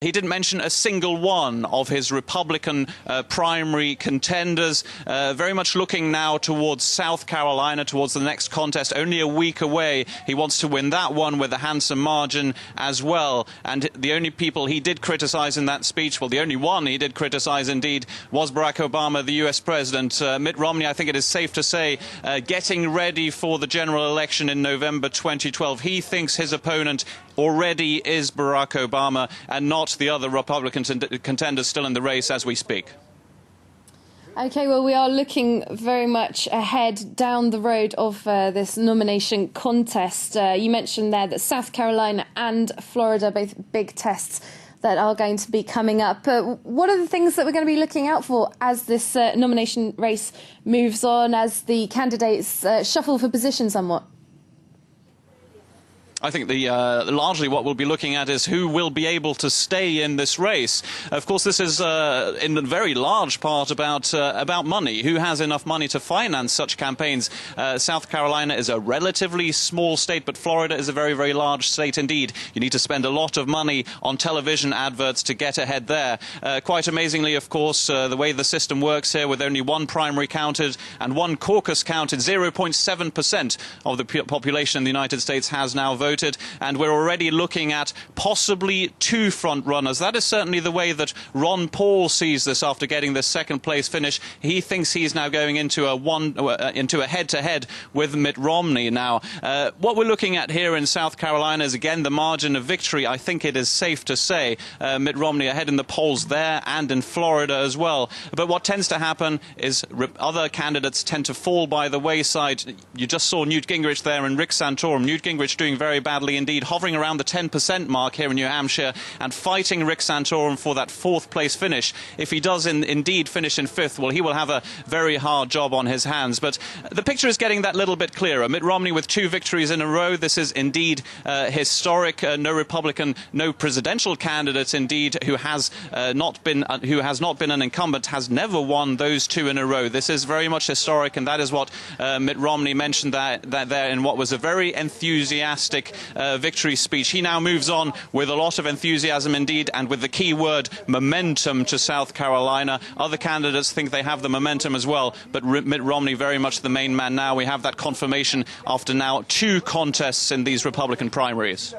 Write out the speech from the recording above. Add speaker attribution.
Speaker 1: He didn't mention a single one of his Republican primary contenders, very much looking now towards South Carolina, towards the next contest, only a week away. He wants to win that one with a handsome margin as well. And the only people he did criticize in that speech, well, the only one he did criticize indeed, was Barack Obama, the U.S. president. Mitt Romney, I think it is safe to say, getting ready for the general election in November 2012. He thinks his opponent already is Barack Obama and not the other Republican contenders still in the race as we speak.
Speaker 2: OK, well, we are looking very much ahead down the road of this nomination contest. You mentioned there that South Carolina and Florida, both big tests that are going to be coming up. What are the things that we're going to be looking out for as this nomination race moves on, as the candidates shuffle for position somewhat?
Speaker 1: I think largely what we'll be looking at is who will be able to stay in this race. Of course, this is in a very large part about money. Who has enough money to finance such campaigns? South Carolina is a relatively small state, but Florida is a very, very large state indeed. You need to spend a lot of money on television adverts to get ahead there. Quite amazingly, of course, the way the system works here, with only one primary counted and one caucus counted, 0.7% of the population in the United States has now voted. And we're already looking at possibly two front runners. That is certainly the way that Ron Paul sees this after getting this second place finish. He thinks he's now going into a head-to-head with Mitt Romney now. What we're looking at here in South Carolina is, again, the margin of victory. I think it is safe to say Mitt Romney ahead in the polls there and in Florida as well. But what tends to happen is other candidates tend to fall by the wayside. You just saw Newt Gingrich there and Rick Santorum. Newt Gingrich doing very badly indeed, hovering around the 10% mark here in New Hampshire and fighting Rick Santorum for that fourth place finish. If he does indeed finish in fifth, well, he will have a very hard job on his hands. But the picture is getting that little bit clearer. Mitt Romney with 2 victories in a row. This is indeed historic. No Republican, no presidential candidate indeed who has not been an incumbent has never won those 2 in a row. This is very much historic, and that is what Mitt Romney mentioned that there in what was a very enthusiastic victory speech. He now moves on with a lot of enthusiasm indeed, and with the key word momentum to South Carolina. Other candidates think they have the momentum as well, but Mitt Romney very much the main man now. We have that confirmation after now 2 contests in these Republican primaries.